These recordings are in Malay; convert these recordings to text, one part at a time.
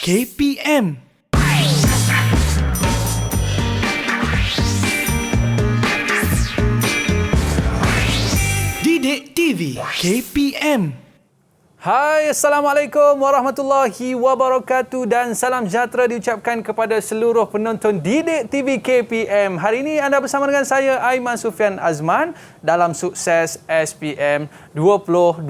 KPM. Didik TV KPM. Hai, Assalamualaikum warahmatullahi wabarakatuh dan salam sejahtera diucapkan kepada seluruh penonton Didik TV KPM. Hari ini anda bersama dengan saya, Aiman Sufian Azman dalam Sukses SPM 2021.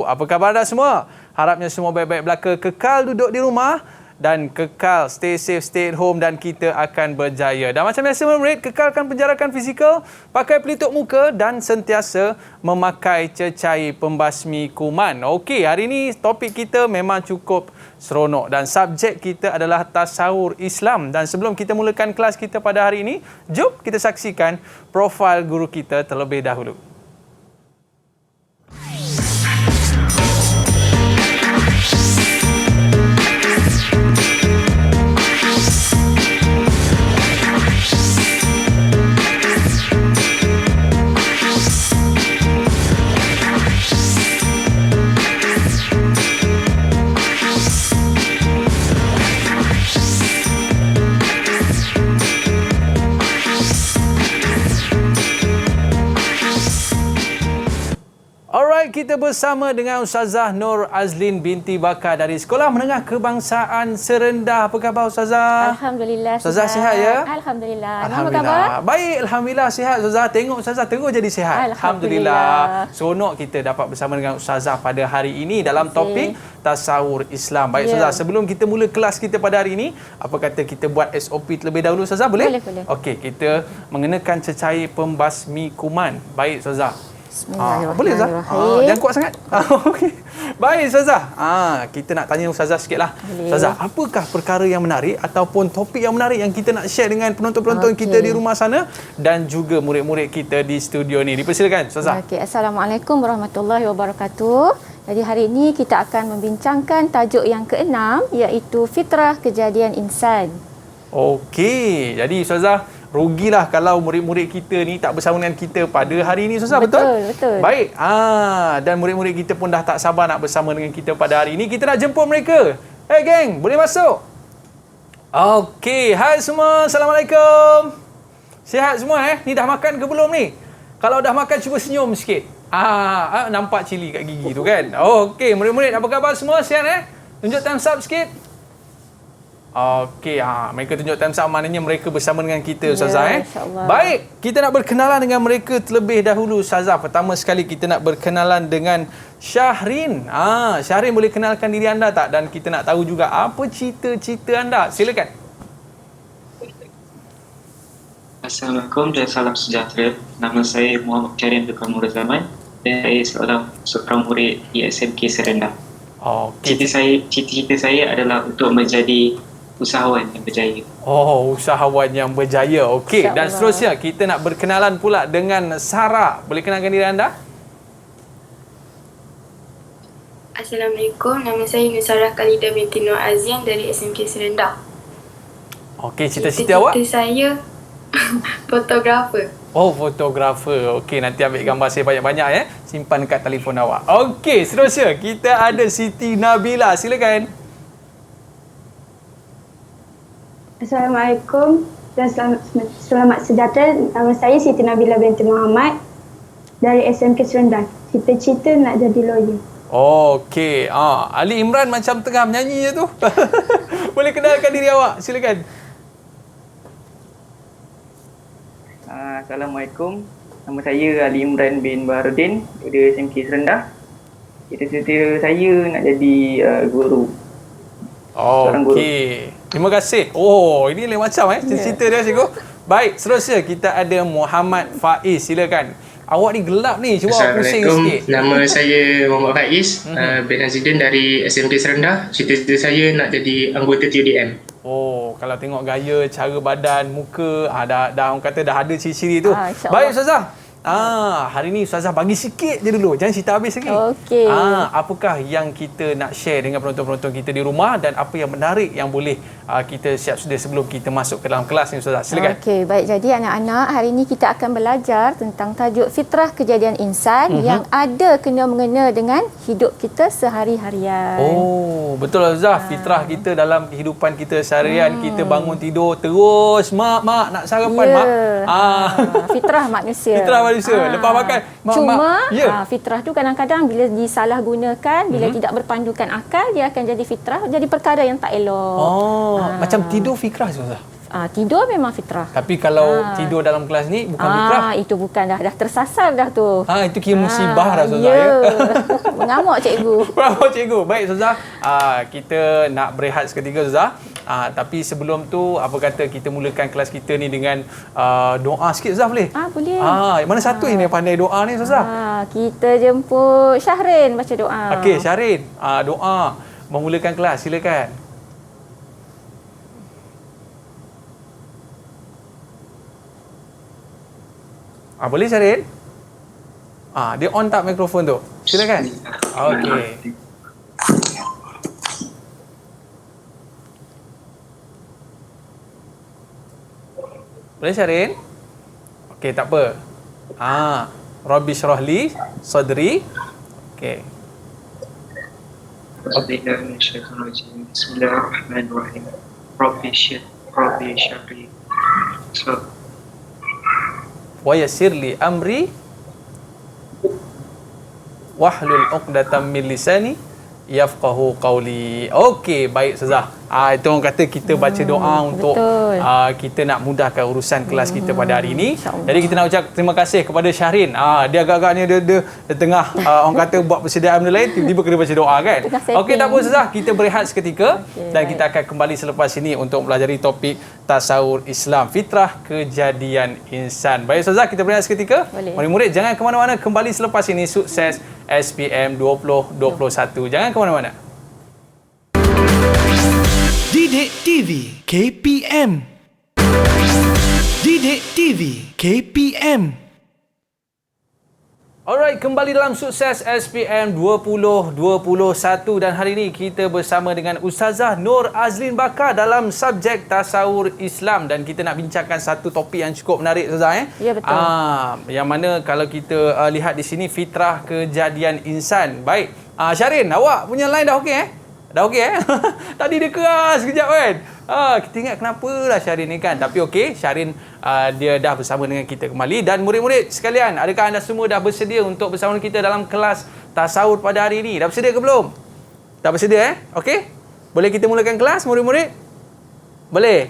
Apa khabar anda semua? Harapnya semua baik-baik belaka, kekal duduk di rumah dan kekal stay safe, stay at home dan kita akan berjaya. Dan macam biasa murid, kekalkan penjarakan fizikal, pakai pelitup muka dan sentiasa memakai cecair pembasmi kuman. Okey, hari ini topik kita memang cukup seronok dan subjek kita adalah tasawur Islam. Dan sebelum kita mulakan kelas kita pada hari ini, jom kita saksikan profil guru kita terlebih dahulu. Kita bersama dengan Ustazah Nur Azlin binti Bakar dari Sekolah Menengah Kebangsaan Serendah. Apa khabar Ustazah? Alhamdulillah. Ustazah sihat ya? Alhamdulillah. Apa Alhamdulillah. khabar? Baik, Alhamdulillah sihat Ustazah. Tengok Ustazah terus jadi sihat. Alhamdulillah. Seronok kita dapat bersama dengan Ustazah pada hari ini dalam topik tasawur Islam. Baik Ustazah, sebelum kita mula kelas kita pada hari ini, apa kata kita buat SOP terlebih dahulu Ustazah? Boleh? Boleh. Okey, kita mengenakan cecair pembasmi kuman. Baik Ustazah. Boleh Ustazah? Jangan kuat sangat. Okey. Baik Ustazah. Kita nak tanya Ustazah sikitlah. Ustazah, apakah perkara yang menarik ataupun topik yang menarik yang kita nak share dengan penonton-penonton kita di rumah sana dan juga murid-murid kita di studio ni? Dipersilakan Ustazah. Okey, Assalamualaikum warahmatullahi wabarakatuh. Jadi hari ini kita akan membincangkan tajuk yang keenam iaitu fitrah kejadian insan. Okey. Jadi Ustazah, rugilah kalau murid-murid kita ni tak bersama dengan kita pada hari ini Ustazah, betul? Betul. Baik. Dan murid-murid kita pun dah tak sabar nak bersama dengan kita pada hari ini. Kita nak jemput mereka. Hey geng, boleh masuk? Okey, hai semua. Assalamualaikum. Sihat semua Ni dah makan ke belum ni? Kalau dah makan cuba senyum sikit. Nampak cili kat gigi tu kan? Okey, murid-murid apa khabar semua? Sihat Tunjuk thumbs up sikit. Okey, mereka tunjuk time up, maknanya mereka bersama dengan kita Ustazah Baik, kita nak berkenalan dengan mereka terlebih dahulu Ustazah. Pertama sekali kita nak berkenalan dengan Syahrin. Syahrin, boleh kenalkan diri anda tak? Dan kita nak tahu juga apa cita-cita anda. Silakan. Assalamualaikum dan salam sejahtera. Nama saya Muhammad Karim Dukar Murad Zaman dan saya seorang murid di SMK Serendah. Cita-cita saya adalah untuk menjadi usahawan yang berjaya. Usahawan yang berjaya. Okey, dan seterusnya kita nak berkenalan pula dengan Sarah. Boleh kenalkan diri anda? Assalamualaikum, nama saya Nusarah Khalidah binti Nur Azian dari SMK Serendah. Okey, cita-cita awak? Cita-cita saya fotografer. Fotografer. Okey, nanti ambil gambar saya banyak-banyak simpan dekat telefon awak. Okey, seterusnya kita ada Siti Nabila. Silakan. Assalamualaikum dan selamat sejahtera. Nama saya Siti Nabila binti Muhammad dari SMK Serendah. Cita-cita nak jadi lawyer. Okey. Ali Imran macam tengah menyanyi je tu. Boleh kenalkan diri awak. Silakan. Assalamualaikum. Nama saya Ali Imran bin Baharudin dari SMK Serendah. Cita-cita saya nak jadi guru. Okey. Terima kasih. Ini lain macam cita-cita dia cikgu. Baik, seterusnya kita ada Muhammad Faiz. Silakan. Awak ni gelap ni. Cuba awak pusing sikit. Nama saya Muhammad Faiz bin Azidin dari SMK Serendah. Cita-cita saya nak jadi anggota TUDM. Kalau tengok gaya, cara badan, muka, dah orang kata dah ada ciri-ciri tu. Baik Ustazah. Hari ni Ustazah bagi sikit je dulu. Jangan cerita habis lagi. Okey. Apakah yang kita nak share dengan penonton-penonton kita di rumah dan apa yang menarik yang boleh kita siap sedia sebelum kita masuk ke dalam kelas ni Ustazah. Silakan. Okey, baik. Jadi anak-anak, hari ini kita akan belajar tentang tajuk fitrah kejadian insan yang ada kena-mengena dengan hidup kita sehari-harian. Oh, betul Ustazah. Fitrah kita dalam kehidupan kita seharian, kita bangun tidur terus, mak nak sarapan, mak. Fitrah manusia. Fitrah manusia. Lepas makan, mak. Cuma Ya. fitrah tu kadang-kadang bila disalahgunakan, bila tidak berpandukan akal, dia akan jadi fitrah, jadi perkara yang tak elok. Macam tidur fikrah Ustazah. Tidur memang fitrah. Tapi kalau tidur dalam kelas ni bukan fikrah. Itu bukan dah tersasar dah tu. Itu kira musibah dah Ustazah. Ya. Mengamuk cikgu. Bravo cikgu. Baik Ustazah. Kita nak berehat seketika Ustazah. Tapi sebelum tu apa kata kita mulakan kelas kita ni dengan doa sikit Ustazah boleh? Boleh. Mana satu ini yang pandai doa ni Ustazah? Kita jemput Syahrin baca doa. Okey Syahrin, doa memulakan kelas silakan. Boleh Syahrin? Dia on tak mikrofon tu? Silakan. Okey. Boleh Syahrin? Okey, tak apa. Rabbi syrah li sadri. Okey. Bismillahirrahmanirrahim. Rabbi syrah li wa yassir li amri wahlul 'uqdatam min lisani yafqahu qawli. Okey, baik Ustazah. Itu orang kata kita baca doa untuk kita nak mudahkan urusan kelas kita pada hari ini. Jadi kita nak ucap terima kasih kepada Syahrin. Dia agak-agaknya dia tengah orang kata buat persediaan benda lain, tiba-tiba kena baca doa kan. Okey, tak apa Ustazah, kita berehat seketika dan kita akan kembali selepas ini untuk mempelajari topik tasawur Islam, fitrah kejadian insan. Baik Ustazah, kita berehat seketika. Murid-murid jangan ke mana-mana, kembali selepas ini Sukses SPM 2021. Jangan ke mana-mana. Didik TV KPM. Didik TV KPM. Alright, kembali dalam Sukses SPM 2021 dan hari ini kita bersama dengan Ustazah Nur Azlin Bakar dalam subjek tasawur Islam dan kita nak bincangkan satu topik yang cukup menarik Ustazah. Ya, betul. Yang mana kalau kita lihat di sini fitrah kejadian insan. Baik, Syahrin, awak punya line dah okey Dah okey Tadi dia keras sekejap kan. Kita ingat kenapalah Syahrin ni kan. Tapi okey, Syahrin dia dah bersama dengan kita kembali. Dan murid-murid sekalian, adakah anda semua dah bersedia untuk bersama kita dalam kelas tasawur pada hari ini? Dah bersedia ke belum? Dah bersedia Okey? Boleh kita mulakan kelas murid-murid? Boleh?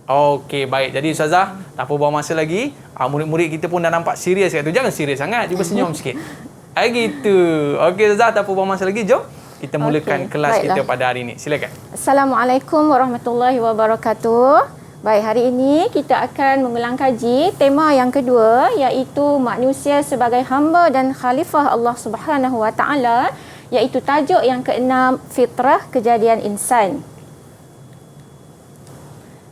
Okey, baik. Jadi Ustazah, tak apa buang masa lagi. Murid-murid kita pun dah nampak serius kat tu. Jangan serius sangat, cuba senyum sikit. Gitu. Okey Ustazah, tak apa buang masa lagi. Jom kita mulakan kelas kita pada hari ini. Silakan. Assalamualaikum warahmatullahi wabarakatuh. Baik, hari ini kita akan mengulang kaji tema yang kedua, iaitu manusia sebagai hamba dan khalifah Allah Subhanahu Wa Taala, iaitu tajuk yang keenam, fitrah kejadian insan.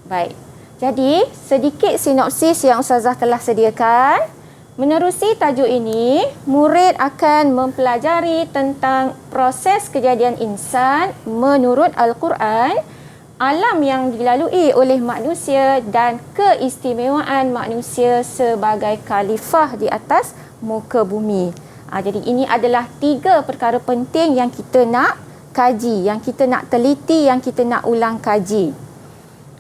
Baik. Jadi, sedikit sinopsis yang Ustazah telah sediakan. Menerusi tajuk ini, murid akan mempelajari tentang proses kejadian insan menurut Al-Quran, alam yang dilalui oleh manusia dan keistimewaan manusia sebagai khalifah di atas muka bumi. Jadi ini adalah 3 perkara penting yang kita nak kaji, yang kita nak teliti, yang kita nak ulang kaji.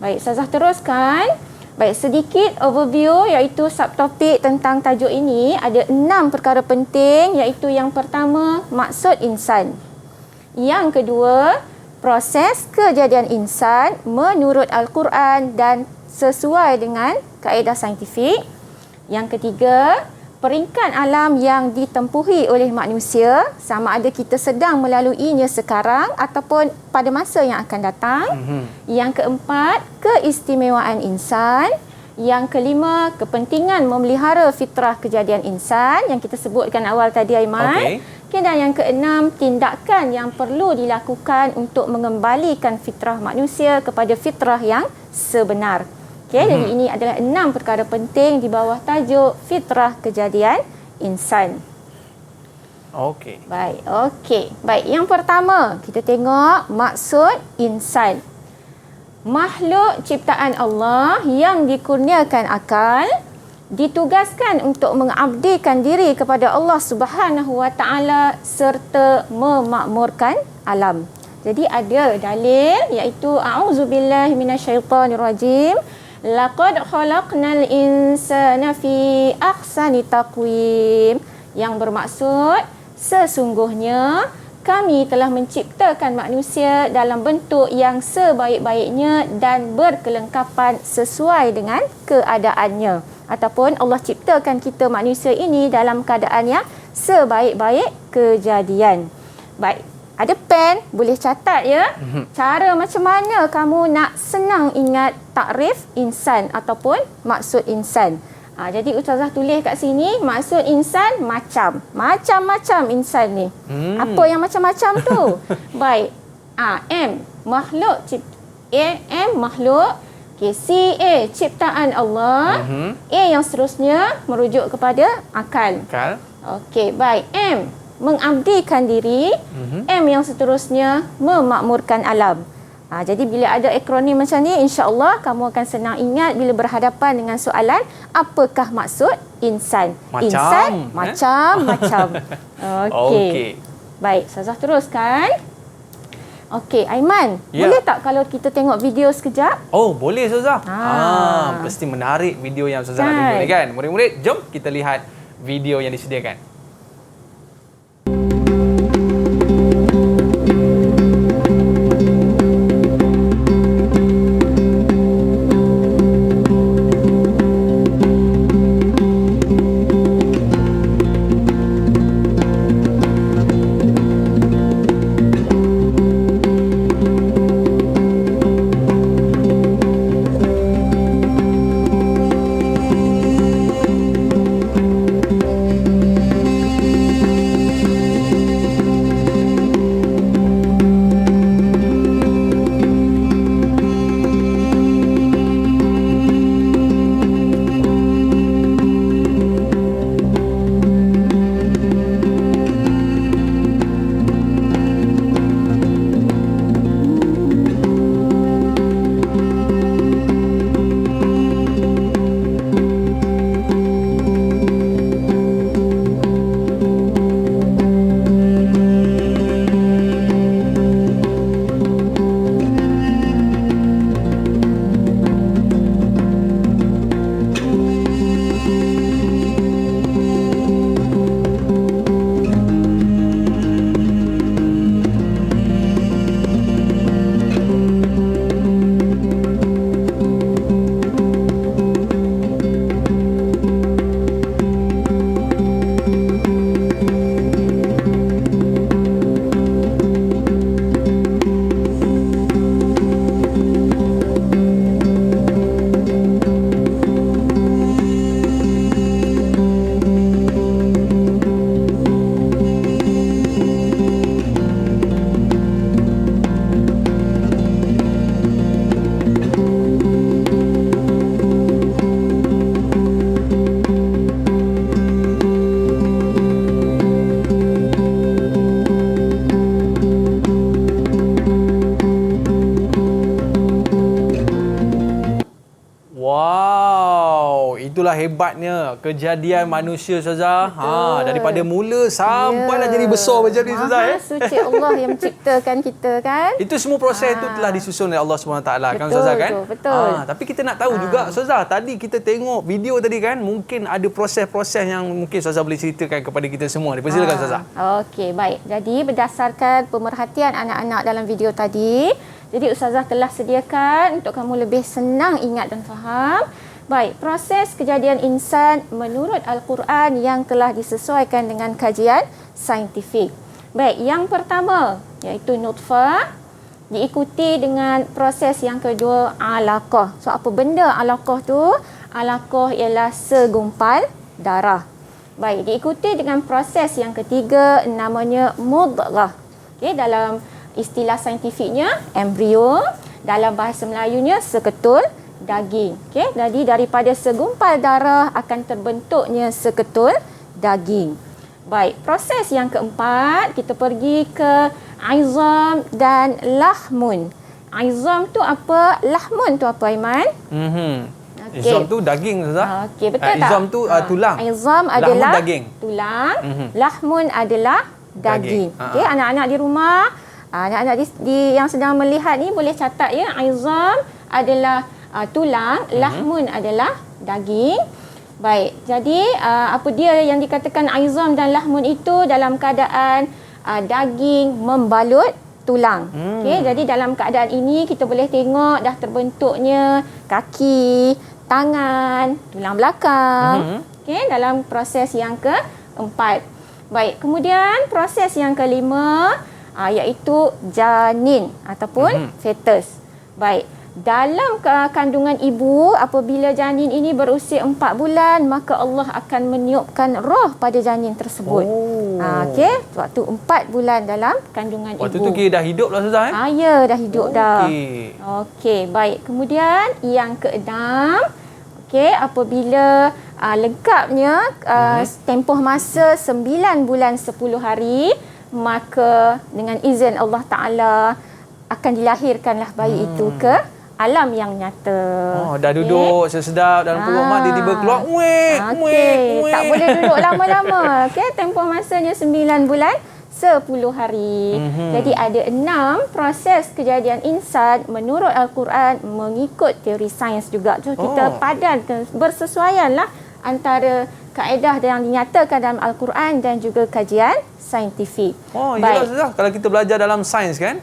Baik, Ustazah teruskan. Baik, sedikit overview iaitu subtopik tentang tajuk ini. Ada 6 perkara penting, iaitu yang pertama, maksud insan. Yang kedua, proses kejadian insan menurut Al-Quran dan sesuai dengan kaedah saintifik. Yang ketiga, peringkat alam yang ditempuhi oleh manusia, sama ada kita sedang melaluinya sekarang ataupun pada masa yang akan datang. Yang keempat, keistimewaan insan. Yang kelima, kepentingan memelihara fitrah kejadian insan yang kita sebutkan awal tadi, Aiman. Dan yang keenam, tindakan yang perlu dilakukan untuk mengembalikan fitrah manusia kepada fitrah yang sebenar. Jadi ini adalah 6 perkara penting di bawah tajuk fitrah kejadian insan. Okey. Baik, okey. Baik, yang pertama kita tengok maksud insan. makhluk ciptaan Allah yang dikurniakan akal ditugaskan untuk mengabdikan diri kepada Allah Subhanahu wa taala serta memakmurkan alam. Jadi ada dalil iaitu a'udzubillahi minasyaitonirrajim. Laqad khalaqnal insana fi ahsani taqwim, yang bermaksud sesungguhnya kami telah menciptakan manusia dalam bentuk yang sebaik-baiknya dan berkelengkapan sesuai dengan keadaannya. Ataupun Allah ciptakan kita manusia ini dalam keadaan yang sebaik-baik kejadian. Baik, ada pen, boleh catat ya. Cara macam mana kamu nak senang ingat takrif insan ataupun maksud insan. Jadi Ustazah tulis kat sini, maksud insan macam-macam insan ni. Apa yang macam-macam tu? Baik. M, makhluk M, makhluk. Okay, C, A, ciptaan Allah. A yang seterusnya merujuk kepada akal. Okey, baik. M, mengabdikan diri. M yang seterusnya memakmurkan alam. Jadi bila ada akronim macam ni, insya-Allah kamu akan senang ingat bila berhadapan dengan soalan apakah maksud insan. Insan macam-macam. Okey. Baik, Ustazah teruskan. Okey, Aiman, boleh tak kalau kita tengok video sekejap? Oh, boleh Ustazah. Pasti menarik video yang Ustazah nak tunjuk ni kan. Murid-murid, jom kita lihat video yang disediakan. Itulah hebatnya kejadian manusia Ustazah. Daripada mula sampailah jadi besar macam ni Ustazah. Maha suci Allah yang menciptakan kita kan. Itu semua proses tu telah disusun oleh Allah SWT kan Ustazah kan. Betul. Tapi kita nak tahu juga Ustazah, tadi kita tengok video tadi kan, mungkin ada proses-proses yang mungkin Ustazah boleh ceritakan kepada kita semua. Dipersilakan Ustazah. Okey, baik. Jadi berdasarkan pemerhatian anak-anak dalam video tadi, jadi Ustazah telah sediakan untuk kamu lebih senang ingat dan faham. Baik, proses kejadian insan menurut Al-Quran yang telah disesuaikan dengan kajian saintifik. Baik, yang pertama iaitu nutfah, diikuti dengan proses yang kedua alaqah. So apa benda alaqah tu? Alaqah ialah segumpal darah. Baik, diikuti dengan proses yang ketiga namanya mudghah. Okey, dalam istilah saintifiknya embrio, dalam bahasa Melayunya seketul daging. Okey, jadi daripada segumpal darah akan terbentuknya seketul daging. Baik, proses yang keempat kita pergi ke izam dan lahmun. Izam tu apa? Lahmun tu apa, Aiman? Okey. Izam tu daging, Ustazah. Okey, betul tak? Izam tu tulang. Izam Lahmun adalah daging. tulang. Lahmun adalah daging. Okey, anak-anak di rumah, anak-anak yang sedang melihat ni boleh catat ya. Izam adalah tulang, lahmun adalah daging. Baik, jadi apa dia yang dikatakan izam dan lahmun itu dalam keadaan daging membalut tulang. Okey, jadi dalam keadaan ini kita boleh tengok dah terbentuknya kaki, tangan, tulang belakang. Okey, dalam proses yang keempat. Baik, kemudian proses yang kelima iaitu janin ataupun fetus. Baik, dalam kandungan ibu, apabila janin ini berusia 4 bulan, maka Allah akan meniupkan roh pada janin tersebut. Okey, waktu 4 bulan dalam kandungan Waktu ibu. tu kira dah hidup lah, Ustazah. Ya, dah hidup dah. Okey. Okey, baik. Kemudian yang keenam, okey, apabila lengkapnya tempoh masa 9 bulan 10 hari, maka dengan izin Allah Ta'ala akan dilahirkanlah bayi itu ke alam yang nyata. Dah duduk sedap dalam perut mak, dia tiba keluar. Tak boleh duduk lama-lama. Okey, tempoh masanya 9 bulan 10 hari. Jadi ada 6 proses kejadian insan menurut Al-Quran mengikut teori sains juga. So kita padankan, bersesuaianlah antara kaedah yang dinyatakan dalam Al-Quran dan juga kajian saintifik. Yalah, Ustazah, kalau kita belajar dalam sains kan,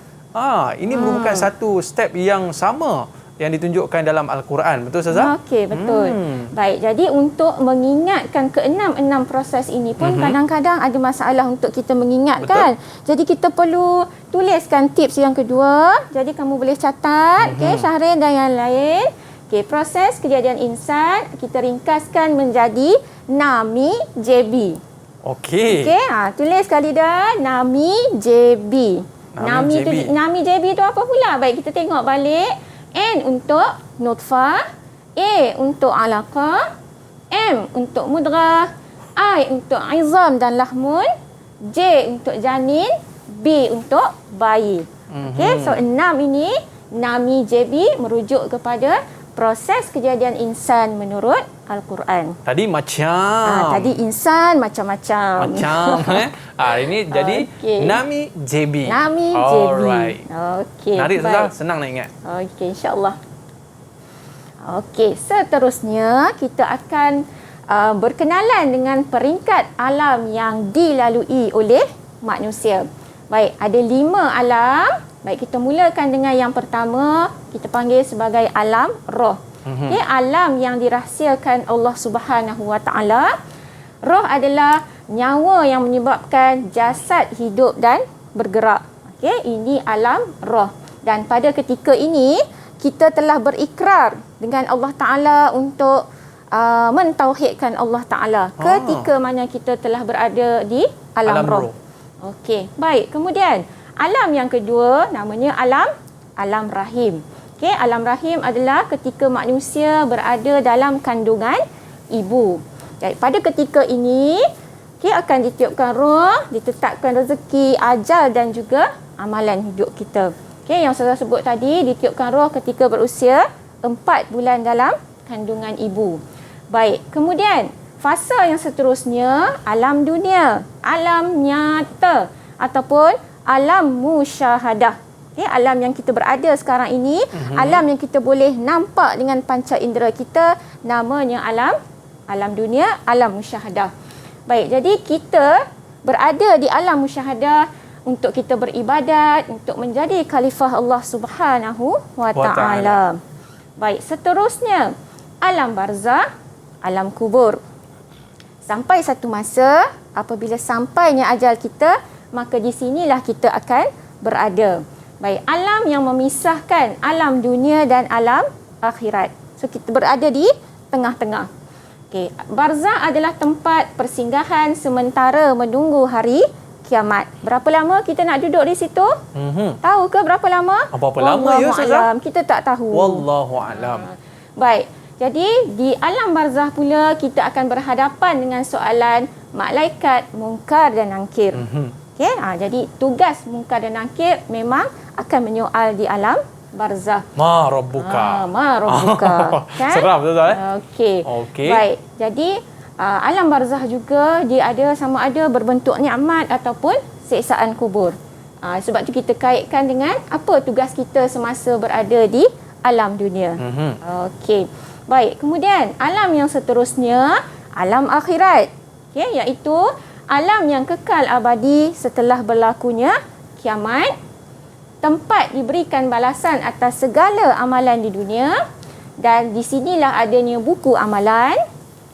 ini merupakan satu step yang sama yang ditunjukkan dalam Al-Quran. Betul, Ustazah? Okey, betul. Baik, jadi untuk mengingatkan keenam proses ini pun kadang-kadang ada masalah untuk kita mengingatkan. Jadi kita perlu tuliskan tips yang kedua. Jadi kamu boleh catat, Syahrin dan yang lain. Okey, proses kejadian insan kita ringkaskan menjadi NAMI JB. Okey. Okey, tulis sekali dah NAMI JB. Nami JB tu apa pula? Baik, kita tengok balik. N untuk nutfah, A untuk alaqah, M untuk mudrah, I untuk izam dan lahmun, J untuk janin, B untuk bayi. Okey, so 6 ini Nami JB merujuk kepada proses kejadian insan menurut Al-Quran. Tadi macam. Tadi insan macam-macam. Ini jadi Nami JB. Nami JB. Alright. Okey. Menarik, Ustazah. Senang nak ingat. Okey, insya-Allah. Okey, seterusnya kita akan berkenalan dengan peringkat alam yang dilalui oleh manusia. Baik, ada 5 alam. Baik, kita mulakan dengan yang pertama, kita panggil sebagai alam roh. Okay, alam yang dirahsiakan Allah Subhanahu Wa Taala. Roh adalah nyawa yang menyebabkan jasad hidup dan bergerak. Okay, ini alam roh. Dan pada ketika ini, kita telah berikrar dengan Allah Ta'ala untuk mentauhidkan Allah Ta'ala ketika mana kita telah berada di alam roh. Okey, baik. Kemudian, alam yang kedua namanya alam rahim. Okey, alam rahim adalah ketika manusia berada dalam kandungan ibu. Jadi, pada ketika ini, akan ditiupkan roh, ditetapkan rezeki, ajal dan juga amalan hidup kita. Okey, yang saya sebut tadi, ditiupkan roh ketika berusia 4 bulan dalam kandungan ibu. Baik, kemudian fasa yang seterusnya, alam dunia, alam nyata ataupun alam musyahadah. Okay, alam yang kita berada sekarang ini, alam yang kita boleh nampak dengan panca indera kita, namanya alam dunia, alam musyahadah. Baik, jadi kita berada di alam musyahadah untuk kita beribadat, untuk menjadi khalifah Allah Subhanahu Wa Taala. Baik, seterusnya alam barzah, alam kubur. Sampai satu masa, apabila sampainya ajal kita, maka di sinilah kita akan berada. Baik, alam yang memisahkan alam dunia dan alam akhirat. So, kita berada di tengah-tengah. Okey, barzah adalah tempat persinggahan sementara menunggu hari kiamat. Berapa lama kita nak duduk di situ? Tahu ke berapa lama? Berapa lama ya, Ustazah? Kita tak tahu. Wallahu alam. Baik. Jadi, di alam barzah pula kita akan berhadapan dengan soalan malaikat, munkar dan nakir. Okay? Jadi, tugas munkar dan nakir memang akan menyoal di alam barzakh. Ma rabbuka. Ma rabbuka. Kan? Seram betul Okey. Okey. Baik. Jadi alam barzakh juga dia ada sama ada berbentuk nikmat ataupun siksaan kubur. Sebab tu kita kaitkan dengan apa tugas kita semasa berada di alam dunia. Okey. Baik, kemudian alam yang seterusnya, alam akhirat. Okey, iaitu alam yang kekal abadi setelah berlakunya kiamat. Tempat diberikan balasan atas segala amalan di dunia, dan di sinilah adanya buku amalan,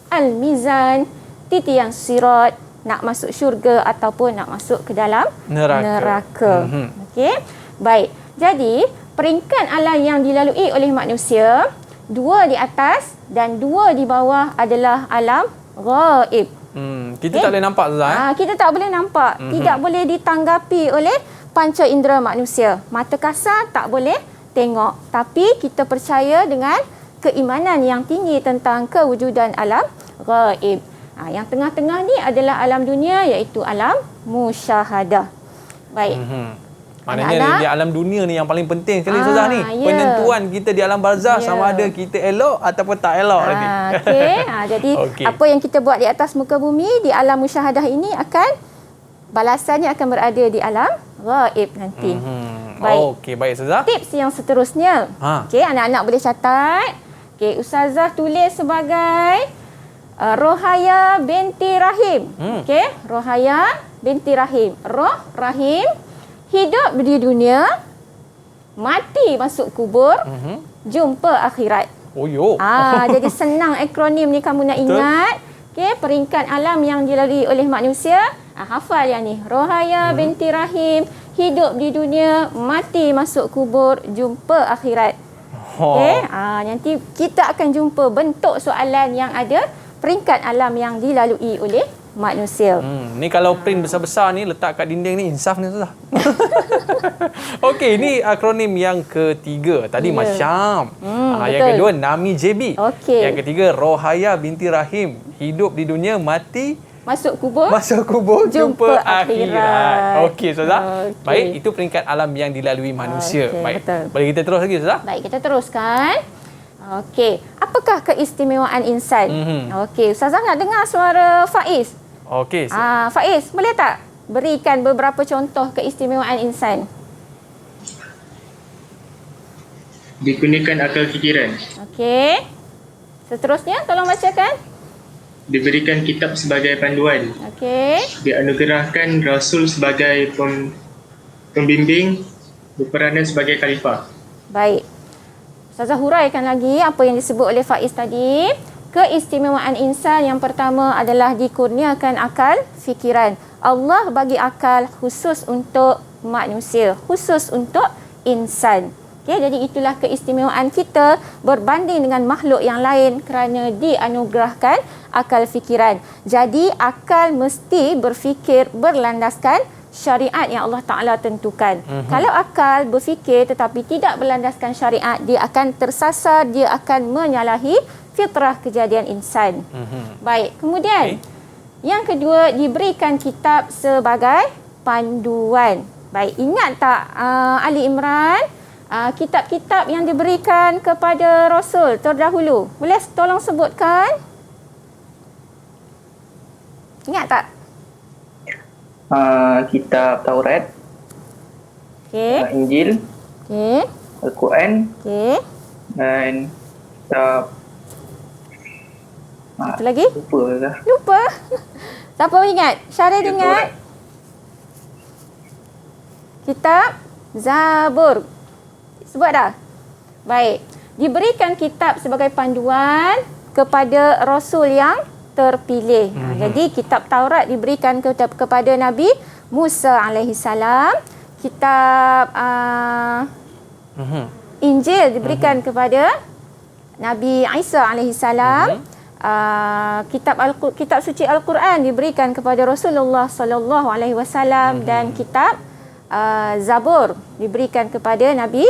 al-mizan, titian sirat, nak masuk syurga ataupun nak masuk ke dalam neraka. Okey. Baik. Jadi, peringkat alam yang dilalui oleh manusia, 2 di atas dan 2 di bawah adalah alam ghaib. Kita tak boleh nampak Ustaz. Kita tak boleh nampak. Tidak boleh ditanggapi oleh panca indera manusia. Mata kasar tak boleh tengok. Tapi kita percaya dengan keimanan yang tinggi tentang kewujudan alam ghaib. Yang tengah-tengah ni adalah alam dunia, iaitu alam musyahadah. Baik. Maknanya di alam dunia ni yang paling penting sekali Ustazah ni. Ya. Penentuan kita di alam barzakh sama ada kita elok ataupun tak elok nanti. Okey. Jadi apa yang kita buat di atas muka bumi di alam musyahadah ini balasannya akan berada di alam ghaib nanti. Baik. Okey, baik Ustazah. Tips yang seterusnya. Okey, anak-anak boleh catat. Okey, Ustazah tulis sebagai Rohaya binti Rahim. Okey, Rohaya binti Rahim. Roh, Rahim, hidup di dunia, mati masuk kubur, jumpa akhirat. Jadi senang akronim ni kamu nak ingat. Okey, peringkat alam yang dilalui oleh manusia, hafal yang ni. Rohaya binti Rahim, hidup di dunia, mati masuk kubur, jumpa akhirat. Okey, nanti kita akan jumpa bentuk soalan yang ada peringkat alam yang dilalui oleh manusia. Ni kalau print besar-besar ni letak kat dinding ni, insaf ni Ustazah. Okey, ni akronim yang ketiga. Tadi Masyam. Yang kedua Nami JB. Yang ketiga Rohaya binti Rahim, hidup di dunia, mati masuk kubur, jumpa akhirat. Okey Ustazah. Baik, itu peringkat alam yang dilalui manusia. Baik. Betul. Boleh kita terus lagi Ustazah? Baik, kita teruskan. Okey, apakah keistimewaan insan? Okey, Ustazah nak dengar suara Faiz. Okey. Faiz, boleh tak berikan beberapa contoh keistimewaan insan? Digunakan akal fikiran. Okey. Seterusnya, tolong bacakan. Diberikan kitab sebagai panduan. Okey. Dianugerahkan Rasul sebagai pembimbing, berperanan sebagai khalifah. Baik. Ustazah huraikan lagi apa yang disebut oleh Faiz tadi. Keistimewaan insan yang pertama adalah dikurniakan akal fikiran. Allah bagi akal khusus untuk manusia, khusus untuk insan. Okay, jadi itulah keistimewaan kita berbanding dengan makhluk yang lain kerana dianugerahkan akal fikiran. Jadi akal mesti berfikir berlandaskan syariat yang Allah Ta'ala tentukan. Kalau akal berfikir tetapi tidak berlandaskan syariat, dia akan tersasar, dia akan menyalahi fitrah kejadian insan. Baik, kemudian yang kedua, diberikan kitab sebagai panduan. Baik, ingat tak Ali Imran, kitab-kitab yang diberikan kepada Rasul terdahulu? Boleh tolong sebutkan? Ingat tak? Kitab Taurat, Injil, Al-Quran, dan kitab apa lagi? Lupa. Siapa ingat? Syaril ingat? Kitab Zabur. Sebut dah? Baik. Diberikan kitab sebagai panduan kepada Rasul yang terpilih. Jadi kitab Taurat diberikan kepada Nabi Musa alaihissalam. Kitab Injil diberikan kepada Nabi Isa alaihissalam. Kitab suci Al-Quran diberikan kepada Rasulullah sallallahu alaihi wasallam, dan kitab Zabur diberikan kepada Nabi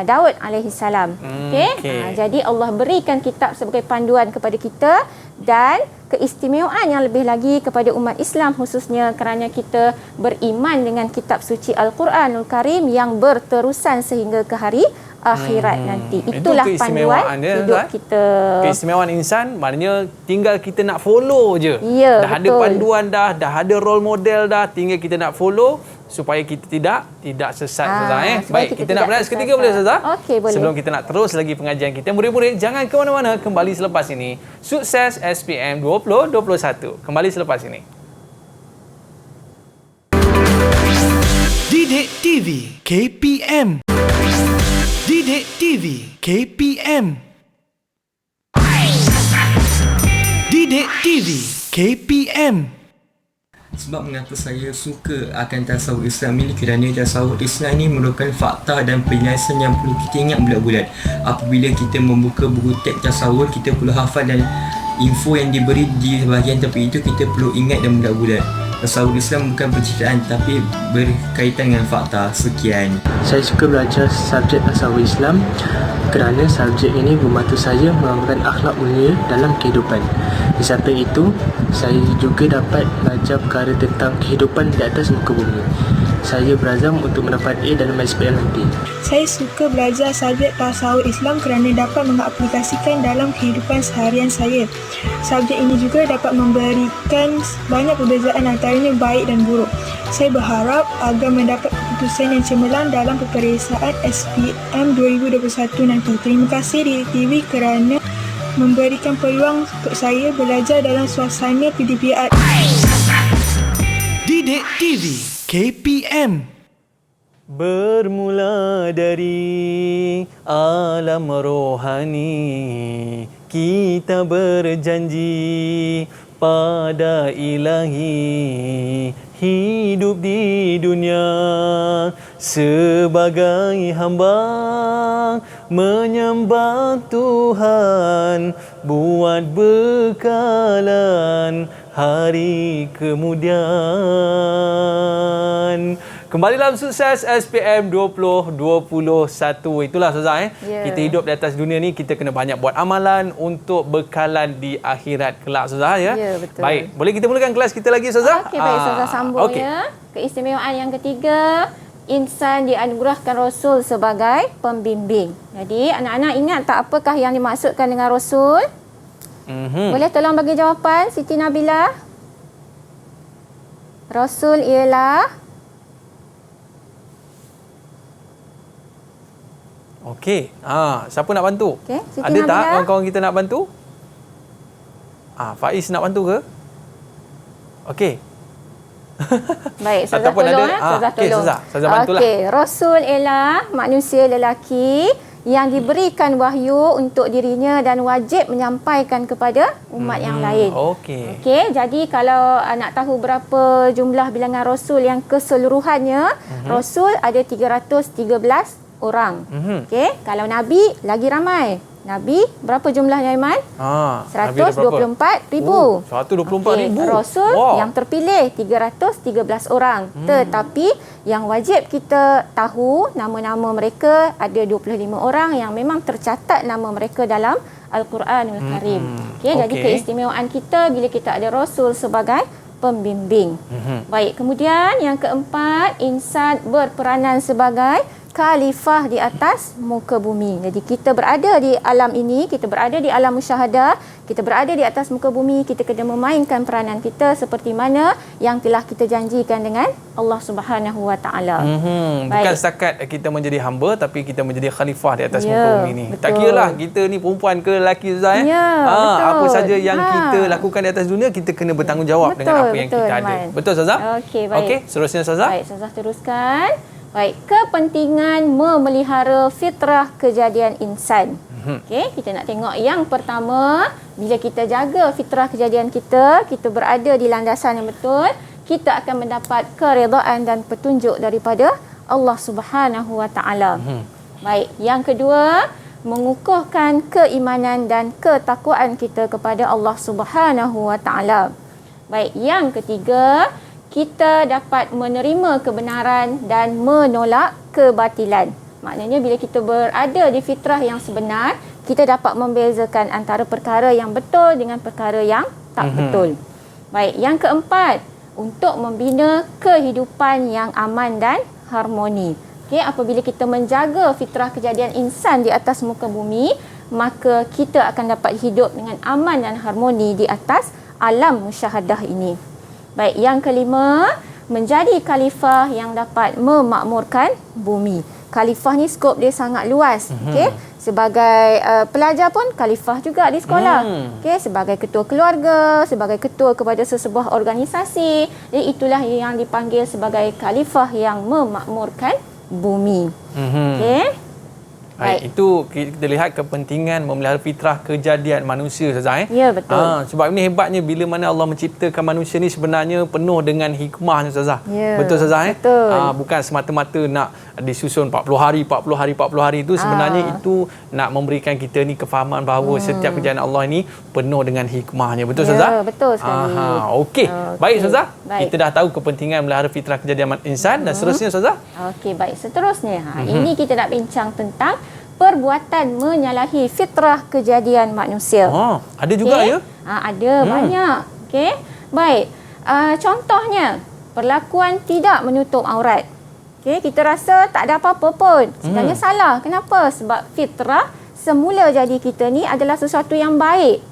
Daud alaihi salam. Okey. Jadi Allah berikan kitab sebagai panduan kepada kita, dan keistimewaan yang lebih lagi kepada umat Islam khususnya kerana kita beriman dengan kitab suci Al-Quranul Karim yang berterusan sehingga ke hari akhirat nanti. Itulah panduan hidup kita. Keistimewaan insan maknanya tinggal kita nak follow je. Ya, dah betul. ada panduan dah ada role model dah, tinggal kita nak follow supaya kita tidak sesat Ustazah. Baik, kita nak berehat seketika boleh Ustazah? Okey, boleh. Sebelum kita nak terus lagi pengajian kita, murid-murid jangan ke mana-mana, kembali selepas ini. Sukses SPM 2021. Kembali selepas ini. Didik TV KPM. Didik TV KPM. Didik TV KPM. Sebab mengapa saya suka akan tasawuf Islam ini kerana tasawuf Islam ini merupakan fakta dan penjelasan yang perlu kita ingat bulat-bulat. Apabila kita membuka buku teks tasawuf, kita perlu hafal dan info yang diberi di bahagian tepi itu kita perlu ingat dan bulat-bulat. Tasawuf Islam bukan penceritaan tapi berkaitan dengan fakta. Sekian. Saya suka belajar subjek tasawuf Islam kerana subjek ini membantu saya mengamalkan akhlak mulia dalam kehidupan. Di samping itu, saya juga dapat belajar perkara tentang kehidupan di atas muka bumi. Saya berazam untuk mendapat A dalam SPM nanti. Saya suka belajar subjek tasawuf Islam kerana dapat mengaplikasikan dalam kehidupan seharian saya. Subjek ini juga dapat memberikan banyak perbezaan antaranya baik dan buruk. Saya berharap agar mendapat keputusan yang cemerlang dalam peperiksaan SPM 2021 nanti. Terima kasih Didik TV kerana memberikan peluang untuk saya belajar dalam suasana PDPR. Didik TV KPM. Bermula dari alam rohani, kita berjanji pada Ilahi, hidup di dunia sebagai hamba, menyembah Tuhan, buat bekalan hari kemudian. Kembali dalam Sukses SPM 2021. Itulah Ustazah Kita hidup di atas dunia ni, kita kena banyak buat amalan untuk bekalan di akhirat kelak Ustazah ya. Ya, betul. Baik, boleh kita mulakan kelas kita lagi Ustazah? Okey, baik Ustazah sambung ya. Keistimewaan yang ketiga, insan dianugerahkan Rasul sebagai pembimbing. Jadi anak-anak ingat tak apakah yang dimaksudkan dengan Rasul? Boleh tolong bagi jawapan Siti Nabila? Rasul ialah Okey. Siapa nak bantu? Siti Ada Nabila? tak kawan-kawan kita nak bantu? Faiz nak bantu ke? Okey. Baik, Ustazah Ataupun tolong. ada, Ustazah okey, tolong. Ustazah bantulah. Okey, Rasul ialah manusia lelaki yang diberikan wahyu untuk dirinya dan wajib menyampaikan kepada umat yang lain. Okey. Okey, jadi kalau nak tahu berapa jumlah bilangan Rasul yang keseluruhannya, Rasul ada 313 orang. Okey, kalau Nabi lagi ramai. Nabi berapa jumlahnya Aiman? 124,000. 124,000. Rasul yang terpilih 313 orang. Tetapi yang wajib kita tahu nama-nama mereka ada 25 orang yang memang tercatat nama mereka dalam Al-Quranul Karim. Jadi keistimewaan kita bila kita ada Rasul sebagai pembimbing. Baik, kemudian yang keempat, insan berperanan sebagai khalifah di atas muka bumi. Jadi kita berada di alam ini, kita berada di alam musyahadah, kita berada di atas muka bumi, kita kena memainkan peranan kita seperti mana yang telah kita janjikan dengan Allah Subhanahu Wa Taala. Bukan setakat kita menjadi hamba, tapi kita menjadi khalifah di atas muka bumi ni. Tak kiralah kita ni perempuan ke lelaki Ustaz apa saja yang kita lakukan di atas dunia, kita kena bertanggungjawab dengan apa yang kita ada. Betul Ustazah? Okey, baik. Okey, seterusnya Ustazah. Baik, Ustazah teruskan. Baik, kepentingan memelihara fitrah kejadian insan. Okey, kita nak tengok yang pertama, bila kita jaga fitrah kejadian kita, kita berada di landasan yang betul, kita akan mendapat keredaan dan petunjuk daripada Allah Subhanahu Wa Taala. Baik, yang kedua, mengukuhkan keimanan dan ketakwaan kita kepada Allah Subhanahu Wa Taala. Baik, yang ketiga, kita dapat menerima kebenaran dan menolak kebatilan. Maknanya bila kita berada di fitrah yang sebenar, kita dapat membezakan antara perkara yang betul dengan perkara yang tak betul. Baik, yang keempat, untuk membina kehidupan yang aman dan harmoni. Okey, apabila kita menjaga fitrah kejadian insan di atas muka bumi, maka kita akan dapat hidup dengan aman dan harmoni di atas alam musyahadah ini. Baik, yang kelima, menjadi khalifah yang dapat memakmurkan bumi. Khalifah ni skop dia sangat luas. Okey, sebagai pelajar pun khalifah juga di sekolah. Okey, sebagai ketua keluarga, sebagai ketua kepada sesebuah organisasi. Jadi itulah yang dipanggil sebagai khalifah yang memakmurkan bumi. Okey. Baik, itu kita lihat kepentingan memelihara fitrah kejadian manusia, Ustazah. Ya, betul. Sebab ini hebatnya bila mana Allah menciptakan manusia ni sebenarnya penuh dengan hikmahnya, Ustazah. Ya, betul, Ustazah. Betul. Bukan semata-mata nak disusun 40 hari itu sebenarnya itu nak memberikan kita ni kefahaman bahawa setiap kejadian Allah ini penuh dengan hikmahnya. Betul, Ustazah? Ya, betul sekali. Okey. Baik, Ustazah. Kita dah tahu kepentingan melihara fitrah kejadian insan dan seterusnya, Ustazah. Okey, baik. Seterusnya, ini kita nak bincang tentang perbuatan menyalahi fitrah kejadian manusia. Ada juga ya? Ada, banyak. Okey. Baik. Contohnya, perlakuan tidak menutup aurat. Okey, kita rasa tak ada apa-apa pun. Sebenarnya salah. Kenapa? Sebab fitrah semula jadi kita ni adalah sesuatu yang baik.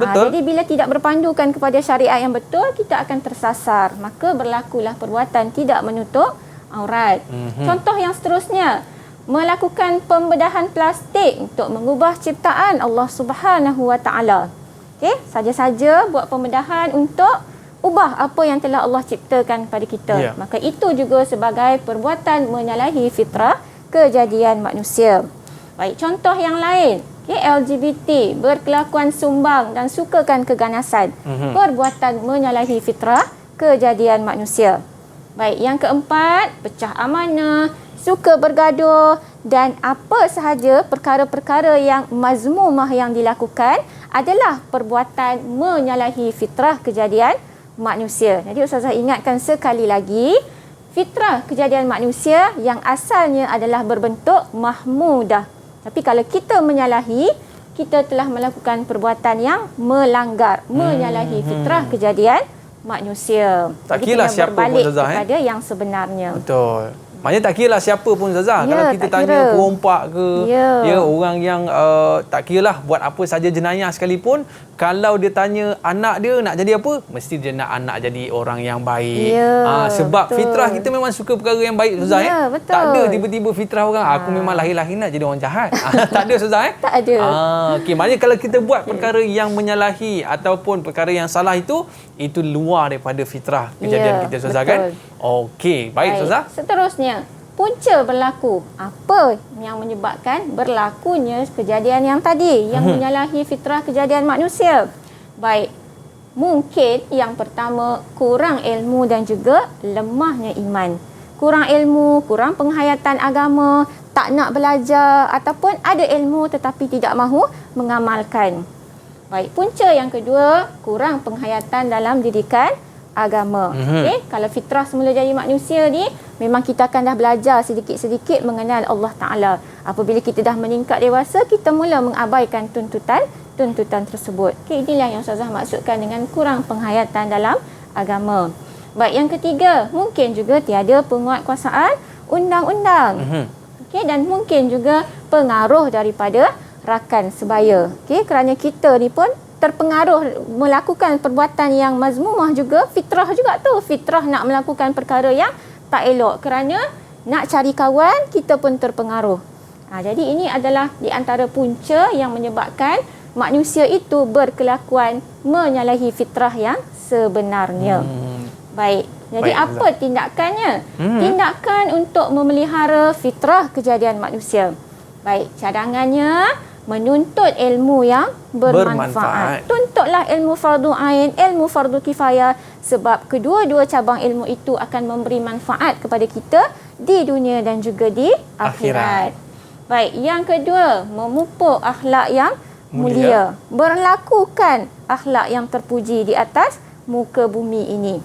Betul. Jadi bila tidak berpandukan kepada syariat yang betul, kita akan tersasar. Maka berlakulah perbuatan tidak menutup aurat. Contoh yang seterusnya, melakukan pembedahan plastik untuk mengubah ciptaan Allah Subhanahu Wa Taala. Okey, saja-saja buat pembedahan untuk ubah apa yang telah Allah ciptakan kepada kita. Maka itu juga sebagai perbuatan menyalahi fitrah kejadian manusia. Baik, contoh yang lain. Okey, LGBT berkelakuan sumbang dan sukakan keganasan. Perbuatan menyalahi fitrah kejadian manusia. Baik, yang keempat, pecah amanah, suka bergaduh dan apa sahaja perkara-perkara yang mazmumah yang dilakukan adalah perbuatan menyalahi fitrah kejadian manusia. Jadi Ustazah ingatkan sekali lagi, fitrah kejadian manusia yang asalnya adalah berbentuk mahmudah. Tapi kalau kita menyalahi, kita telah melakukan perbuatan yang melanggar, menyalahi fitrah kejadian manusia. Tak kira siapa pun, Ustazah, kepada yang sebenarnya. Betul. Maknanya tak kira lah siapa pun, Ustazah. Kalau kita tanya perompak ke, orang yang tak kira lah buat apa saja jenayah sekalipun, kalau dia tanya anak dia nak jadi apa, mesti dia nak anak jadi orang yang baik. Sebab fitrah kita memang suka perkara yang baik, Ustazah. Tak ada tiba-tiba fitrah orang, aku memang lahir-lahir nak jadi orang jahat. Tak ada, Ustazah. Tak ada. Okey, maknanya kalau kita buat perkara yang menyalahi ataupun perkara yang salah itu luar daripada fitrah kejadian kita, Ustazah, kan? Okey, baik, Ustazah. Seterusnya, punca berlaku. Apa yang menyebabkan berlakunya kejadian yang tadi, yang menyalahi fitrah kejadian manusia? Baik, mungkin yang pertama, kurang ilmu dan juga lemahnya iman. Kurang ilmu, kurang penghayatan agama, tak nak belajar ataupun ada ilmu tetapi tidak mahu mengamalkan. Baik, punca yang kedua, kurang penghayatan dalam didikan agama. Okay? Kalau fitrah semula jadi manusia ni, memang kita akan dah belajar sedikit-sedikit mengenal Allah Ta'ala. Apabila kita dah meningkat dewasa, kita mula mengabaikan tuntutan tersebut. Okay, inilah yang Ustazah maksudkan dengan kurang penghayatan dalam agama. Baik, yang ketiga, mungkin juga tiada penguatkuasaan undang-undang. Okay, dan mungkin juga pengaruh daripada rakan sebaya. Okay, kerana kita ni pun terpengaruh melakukan perbuatan yang mazmumah juga, fitrah juga tu. Fitrah nak melakukan perkara yang tak elok. Kerana nak cari kawan, kita pun terpengaruh. Jadi ini adalah di antara punca yang menyebabkan manusia itu berkelakuan menyalahi fitrah yang sebenarnya. Baik. Jadi apa tindakannya? Tindakan untuk memelihara fitrah kejadian manusia. Baik, cadangannya menuntut ilmu yang bermanfaat. Tuntutlah ilmu fardu ain, ilmu fardu kifayah, sebab kedua-dua cabang ilmu itu akan memberi manfaat kepada kita di dunia dan juga di akhirat. Baik, yang kedua, memupuk akhlak yang mulia. Berlakukan akhlak yang terpuji di atas muka bumi ini.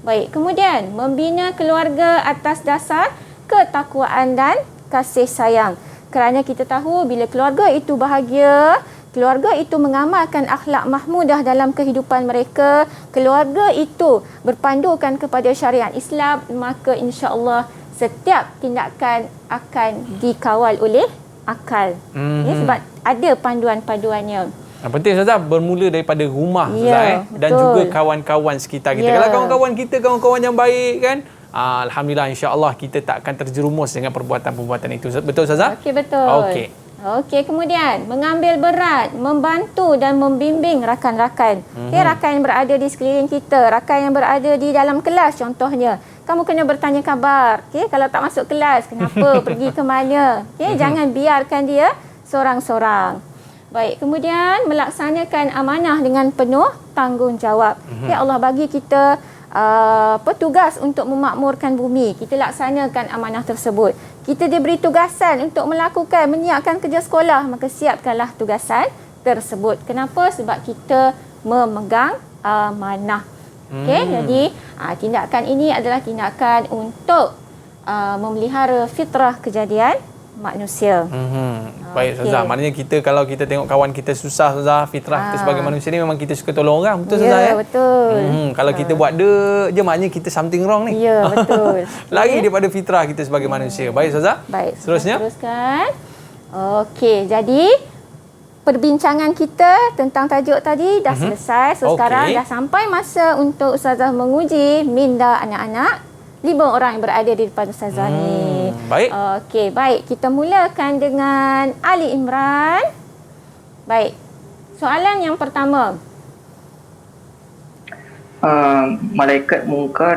Baik, kemudian membina keluarga atas dasar ketakwaan dan kasih sayang. Kerana kita tahu bila keluarga itu bahagia, keluarga itu mengamalkan akhlak mahmudah dalam kehidupan mereka, keluarga itu berpandukan kepada syariat Islam, maka insya-Allah setiap tindakan akan dikawal oleh akal. Ya, sebab ada panduan-panduannya. Yang penting Ustazah bermula daripada rumah Ustazah, dan juga kawan-kawan sekitar kita. Kalau kawan-kawan kita kawan-kawan yang baik kan, alhamdulillah insya-Allah kita tak akan terjerumus dengan perbuatan-perbuatan itu. Betul Ustazah? Okey, betul. Okey, kemudian mengambil berat, membantu dan membimbing rakan-rakan. Okey, rakan yang berada di sekeliling kita, rakan yang berada di dalam kelas contohnya. Kamu kena bertanya khabar. Okey, kalau tak masuk kelas, kenapa, pergi ke mana? Okey, jangan biarkan dia sorang-sorang. Baik, kemudian melaksanakan amanah dengan penuh tanggungjawab. Ya Allah bagi kita petugas untuk memakmurkan bumi. Kita laksanakan amanah tersebut. Kita diberi tugasan untuk melakukan, menyiapkan kerja sekolah, maka siapkanlah tugasan tersebut. Kenapa? Sebab kita memegang amanah. Okey, jadi tindakan ini adalah tindakan untuk memelihara fitrah kejadian manusia. Baik Ustazah, maknanya kita kalau kita tengok kawan kita susah Ustazah, fitrah kita sebagai manusia ni memang kita suka tolong orang. Betul Ustazah ya? Betul. Kalau kita buat je maknanya kita something wrong ni. Ya, betul. Lari daripada fitrah kita sebagai manusia. Baik Ustazah? Baik. Seterusnya? Teruskan. Okey, jadi perbincangan kita tentang tajuk tadi dah selesai. So sekarang dah sampai masa untuk Ustazah menguji minda anak-anak 5 orang yang berada di depan Ustazah ni. Baik. Okey, baik. Kita mulakan dengan Ali Imran. Baik. Soalan yang pertama. Malaikat mungkar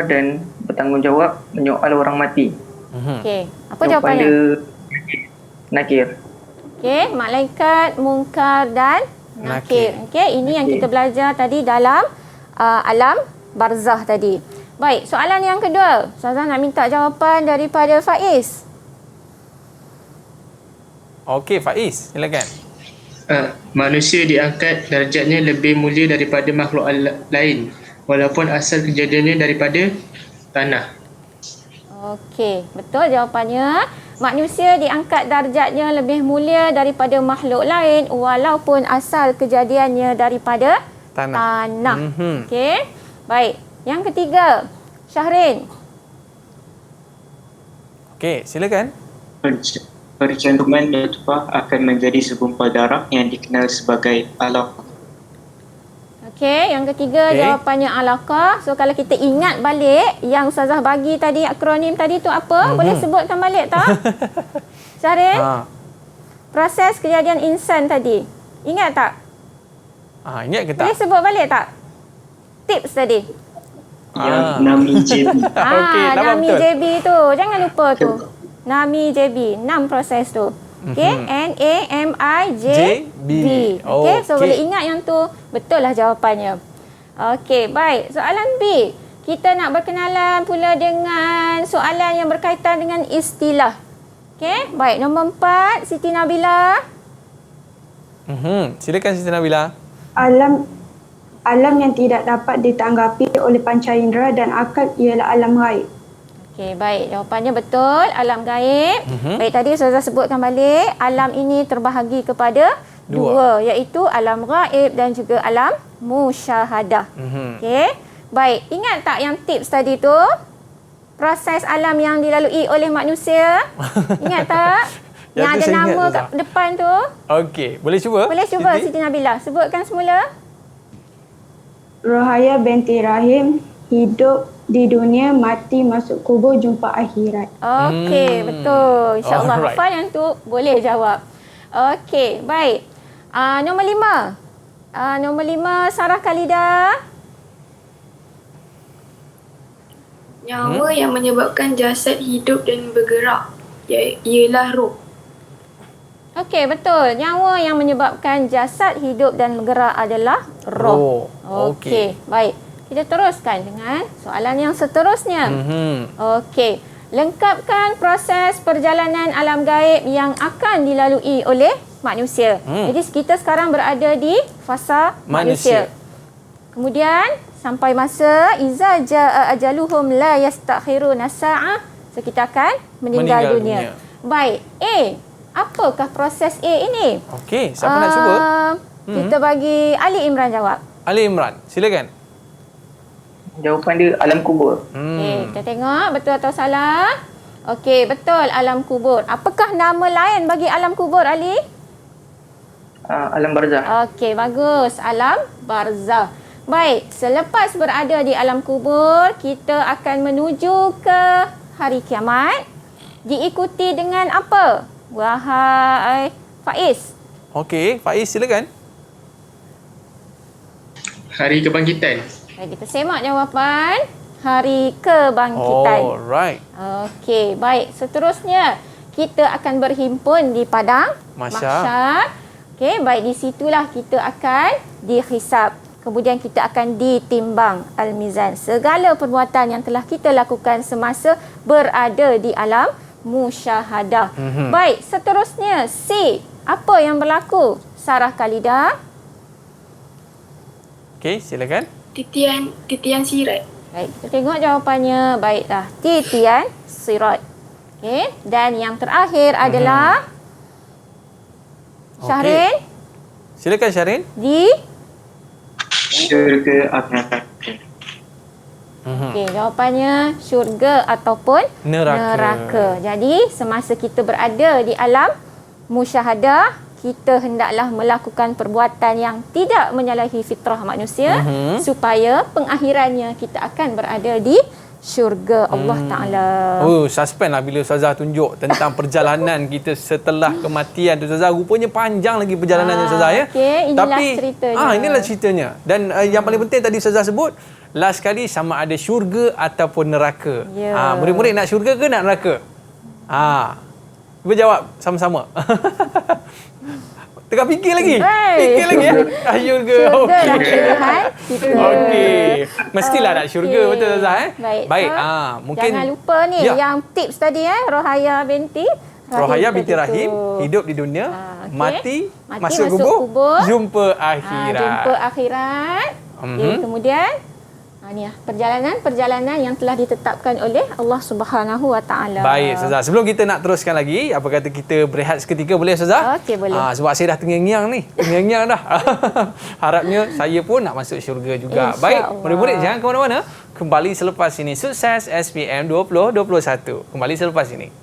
dan bertanggungjawab menyoal orang mati. Okey. Apa jawapannya? Nakir. Okey, malaikat mungkar dan nakir. Okey, ini yang kita belajar tadi dalam alam barzah tadi. Baik, soalan yang kedua. Ustazah nak minta jawapan daripada Faiz. Okey, Faiz, silakan. Manusia diangkat darjatnya lebih mulia daripada makhluk lain walaupun asal kejadiannya daripada tanah. Okey, betul jawapannya. Manusia diangkat darjatnya lebih mulia daripada makhluk lain walaupun asal kejadiannya daripada tanah. Okey. Baik. Yang ketiga, Syahrin. Okey, silakan. Percantuman nutfah akan menjadi segumpal darah yang dikenal sebagai alaqah. Okey, yang ketiga jawapannya alaqah. So kalau kita ingat balik yang Ustazah bagi tadi, akronim tadi tu apa? Boleh sebutkan balik tak? Syahrin? Proses kejadian insan tadi. Ingat tak? Ingat ke tak? Boleh sebut balik tak? Tips tadi. Nami JB. Nami JB tu. Jangan lupa tu. Nami JB. 6 proses tu. Okey, NAMIJB. Okey, so boleh ingat yang tu. Betul lah jawapannya. Okey, baik. Soalan B. Kita nak berkenalan pula dengan soalan yang berkaitan dengan istilah. Okey, baik. Nombor 4, Siti Nabila. Silakan Siti Nabila. Alam yang tidak dapat ditanggapi oleh panca indera dan akal ialah alam gaib. Okey, baik. Jawapannya betul. Alam gaib. Baik, tadi Ustazah sebutkan balik. Alam ini terbahagi kepada dua, iaitu alam gaib dan juga alam musyahadah. Okey. Baik, ingat tak yang tips tadi tu? Proses alam yang dilalui oleh manusia. Ingat tak? Yang ada nama kat depan tu. Okey, boleh cuba? Boleh cuba Siti Nabila. Sebutkan semula. Rohaya binti Rahim, hidup di dunia, mati, masuk kubur, jumpa akhirat. Okey, betul. InsyaAllah hafal yang tu boleh jawab. Okey, baik. Nombor 5. Nombor 5, Sarah Khalida. Nyawa yang menyebabkan jasad hidup dan bergerak ialah roh. Okey, betul. Nyawa yang menyebabkan jasad hidup dan bergerak adalah roh. Okey, baik. Kita teruskan dengan soalan yang seterusnya. Okey. Lengkapkan proses perjalanan alam gaib yang akan dilalui oleh manusia. Jadi kita sekarang berada di fasa manusia. Kemudian sampai masa iza jaa ajaluhum la yastakhiruna sa'ah, so kita akan meninggal dunia. Baik. A. apakah proses A ini? Okey, siapa nak cuba? Kita bagi Ali Imran jawab. Ali Imran, silakan. Jawapan dia alam kubur. Okey, kita tengok betul atau salah. Okey, betul, alam kubur. Apakah nama lain bagi alam kubur, Ali? Alam barzah. Okey, bagus. Alam barzah. Baik, selepas berada di alam kubur, kita akan menuju ke hari kiamat. Diikuti dengan apa? Wahai Faiz. Okey, Faiz silakan. Hari kebangkitan. Baik, kita semak jawapan. Hari kebangkitan. Alright. Okey, baik. Seterusnya, kita akan berhimpun di padang mahsyar. Okey, baik, di situlah kita akan dihisap. Kemudian kita akan ditimbang al-mizan. Segala perbuatan yang telah kita lakukan semasa berada di alam musyahadah. Baik, seterusnya C. Apa yang berlaku? Sarah Khalidah. Okey, silakan. Titian sirat. Baik, kita tengok jawapannya. Baiklah, titian sirat. Okey, dan yang terakhir adalah Syahrin. Silakan Syahrin. Di Syurga api neraka. Okey, jawapannya syurga ataupun neraka. Jadi, semasa kita berada di alam musyahadah, kita hendaklah melakukan perbuatan yang tidak menyalahi fitrah manusia supaya pengakhirannya kita akan berada di syurga Allah Ta'ala. Oh, suspend lah bila Ustazah tunjuk tentang perjalanan kita setelah kematian tu Ustazah. Rupanya panjang lagi perjalanannya Ustazah ya. Okey, inilah ceritanya. Inilah ceritanya. Dan yang paling penting tadi Ustazah sebut, last kali sama ada syurga ataupun neraka. Murid-murid nak syurga ke nak neraka? Cuba jawab sama-sama. Tengah fikir lagi. Fikir lagi ya. Syurga. Okey. Mestilah nak syurga betul Ustazah Baik. Mungkin jangan lupa ni yang tips tadi Rohaya binti Rahim hidup di dunia, mati masuk kubur, jumpa akhirat. Jumpa akhirat. Kemudian ni perjalanan yang telah ditetapkan oleh Allah Subhanahu Wa Taala. Baik Ustazah, sebelum kita nak teruskan lagi, apa kata kita berehat seketika boleh Ustazah? Okey, boleh. Sebab saya dah terngiang-ngiang ni. Terngiang-ngiang dah. Harapnya saya pun nak masuk syurga juga. Baik, murid-murid jangan ke mana-mana. Kembali selepas ini. Sukses SPM 2021. Kembali selepas ini.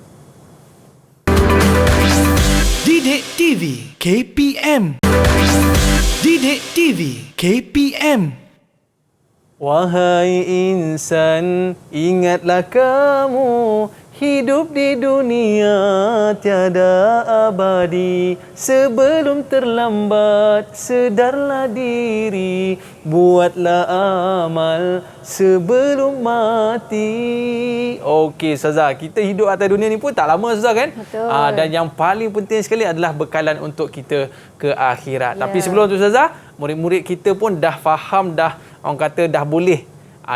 Didik TV KPM. Didik TV KPM. Wahai insan, ingatlah kamu, hidup di dunia tiada abadi. Sebelum terlambat, sedarlah diri, buatlah amal sebelum mati. Okey Ustazah, kita hidup atas dunia ni pun tak lama Ustazah kan? Betul. Dan yang paling penting sekali adalah bekalan untuk kita ke akhirat. Tapi sebelum tu Ustazah, murid-murid kita pun dah faham, orang kata dah boleh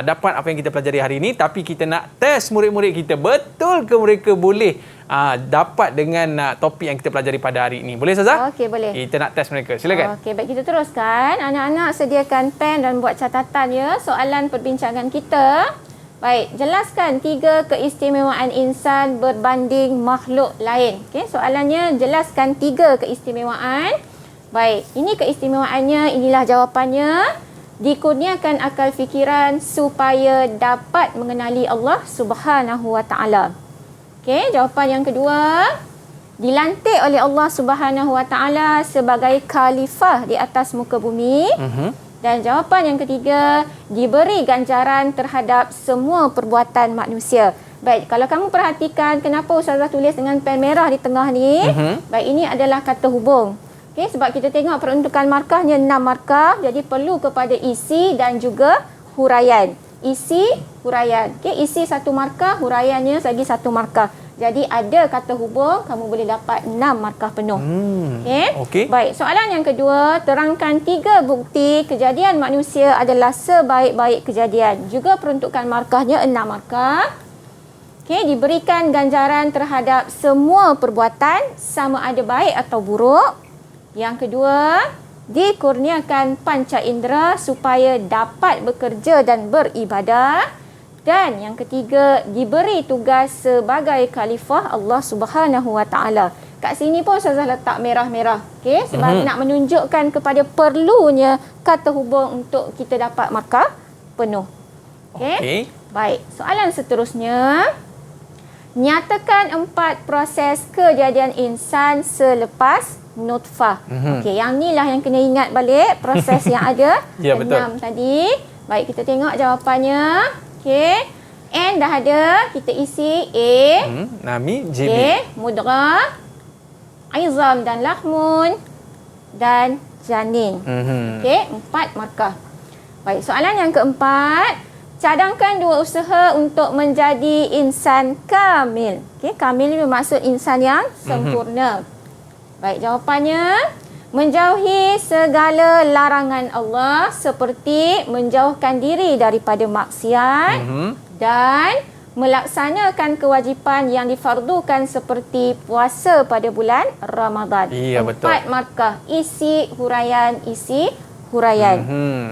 dapat apa yang kita pelajari hari ini, tapi kita nak test murid-murid kita, betul ke mereka boleh dapat dengan topik yang kita pelajari pada hari ini. Boleh Ustazah? Okey, boleh. Kita nak test mereka. Silakan. Okey, baik, kita teruskan. Anak-anak sediakan pen dan buat catatan ya soalan perbincangan kita. Baik, jelaskan 3 keistimewaan insan berbanding makhluk lain. Okey, soalannya jelaskan 3 keistimewaan. Baik, ini keistimewaannya, inilah jawapannya. Dikurniakan akal fikiran supaya dapat mengenali Allah Subhanahu Wa Taala. Okey, jawapan yang kedua, dilantik oleh Allah Subhanahu Wa Taala sebagai khalifah di atas muka bumi. Dan jawapan yang ketiga, diberi ganjaran terhadap semua perbuatan manusia. Baik, kalau kamu perhatikan kenapa Ustazah tulis dengan pen merah di tengah ni? Baik, ini adalah kata hubung. Okey, sebab kita tengok peruntukan markahnya 6 markah, jadi perlu kepada isi dan juga huraian. Isi, huraian. Okey, isi 1 markah, huraiannya lagi 1 markah. Jadi ada kata hubung, kamu boleh dapat 6 markah penuh. Okey. Baik, soalan yang kedua, terangkan 3 bukti kejadian manusia adalah sebaik-baik kejadian. Juga peruntukan markahnya 6 markah. Okey, diberikan ganjaran terhadap semua perbuatan sama ada baik atau buruk. Yang kedua, dikurniakan panca indera supaya dapat bekerja dan beribadah. Dan yang ketiga, diberi tugas sebagai khalifah Allah Subhanahu Wa Taala. Kat sini pun Ustazah letak merah-merah. Okey, sebab nak menunjukkan kepada perlunya kata hubung untuk kita dapat markah penuh. Okey. Baik, soalan seterusnya. Nyatakan 4 proses kejadian insan selepas nutfah. Okey, yang ni lah yang kena ingat balik proses yang ada. Ya, betul. 6 tadi. Baik, kita tengok jawapannya. Okey. N dah ada, kita isi A. Nami, JB. Okey, mudghah, izam dan lahmun dan janin. Okey, 4 markah. Baik, soalan yang keempat. Cadangkan 2 usaha untuk menjadi insan kamil. Okey, kamil ini bermaksud insan yang sempurna. Baik, jawapannya menjauhi segala larangan Allah seperti menjauhkan diri daripada maksiat dan melaksanakan kewajipan yang difardukan seperti puasa pada bulan Ramadan. Ya, 4 betul. markah. Isi huraian.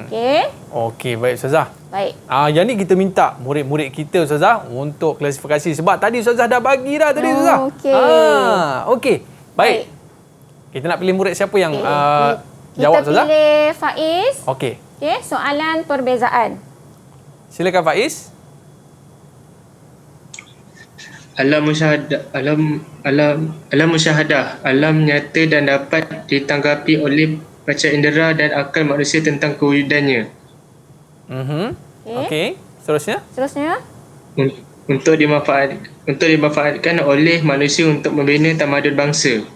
Okey. Okey, baik Ustazah. Baik. Yang ni kita minta murid-murid kita Ustazah untuk klasifikasi sebab tadi Ustazah dah bagi dah tadi Ustazah. Okey. Okey. Baik. Kita nak pilih murid siapa yang jawab Ustazah? Kita pilih Faiz. Okey. Okey, soalan perbezaan. Silakan Faiz. Alam musyahadah, alam nyata dan dapat ditanggapi oleh panca indera dan akal manusia tentang kewujudannya. Okey. Seterusnya? Untuk dimanfaatkan oleh manusia untuk membina tamadun bangsa.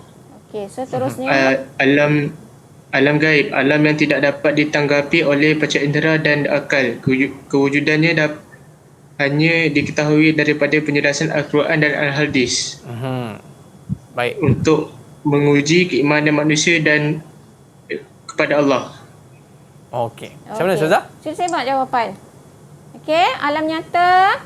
Okey, seterusnya. Alam gaib, alam yang tidak dapat ditanggapi oleh panca indera dan akal. Kewujudannya hanya diketahui daripada penjelasan Al-Quran dan Al-Hadis. Baik. Untuk menguji keimanan manusia dan kepada Allah. Okey. Macam mana Ustazah? Sila semak jawapan. Okey, alam nyata,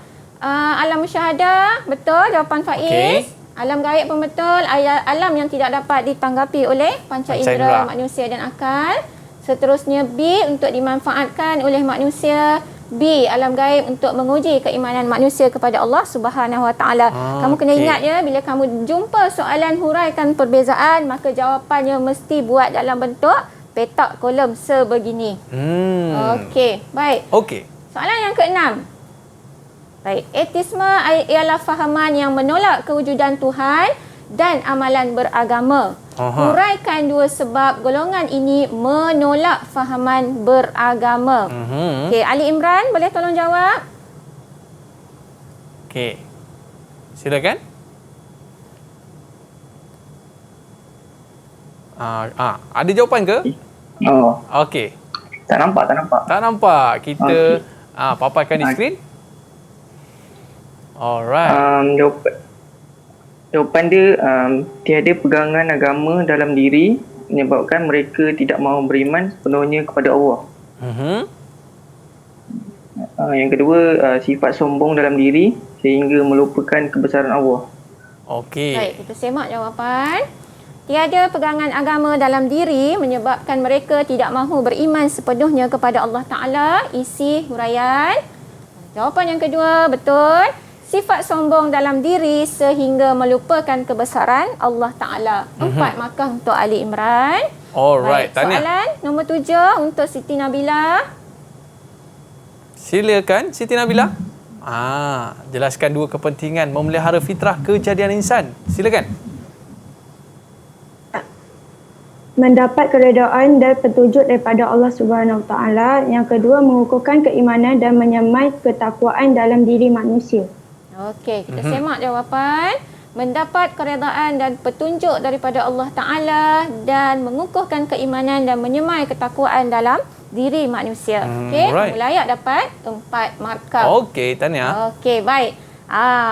alam musyahadah, betul jawapan Faiz. Okey. Alam gaib pun betul, alam yang tidak dapat ditanggapi oleh panca indera manusia dan akal. Seterusnya B, untuk dimanfaatkan oleh manusia. B, alam gaib untuk menguji keimanan manusia kepada Allah Subhanahu Wa Taala. Kamu kena ingat ya, bila kamu jumpa soalan huraikan perbezaan, maka jawapannya mesti buat dalam bentuk petak kolom sebegini. Okey, baik. Okey. Soalan yang ke-6. Baik, etisme ialah fahaman yang menolak kewujudan Tuhan dan amalan beragama. Huraikan 2 sebab golongan ini menolak fahaman beragama. Okey, Ali Imran boleh tolong jawab? Okey. Silakan. Ada jawapan ke? Okey. Tak nampak. Tak nampak. Kita paparkan di skrin. Alright. Jawapan dia tiada pegangan agama dalam diri menyebabkan mereka tidak mahu beriman sepenuhnya kepada Allah. Yang kedua, sifat sombong dalam diri sehingga melupakan kebesaran Allah. Okey. Baik, kita semak jawapan. Tiada pegangan agama dalam diri menyebabkan mereka tidak mahu beriman sepenuhnya kepada Allah Ta'ala. Isi huraian. Jawapan yang kedua, betul. Sifat sombong dalam diri sehingga melupakan kebesaran Allah Ta'ala. 4 markah untuk Ali Imran. Alright, tahniah. Soalan nombor 7 untuk Siti Nabila. Silakan Siti Nabila. Jelaskan 2 kepentingan memelihara fitrah kejadian insan. Silakan. Mendapat keredaan dan petunjuk daripada Allah Subhanahu Wa Taala. Yang kedua, mengukuhkan keimanan dan menyemai ketakwaan dalam diri manusia. Okey, kita semak jawapan. Mendapat keredaan dan petunjuk daripada Allah Ta'ala dan mengukuhkan keimanan dan menyemai ketakwaan dalam diri manusia. Okey, kamu layak dapat 4 markah. Okey, tahniah. Okey, baik.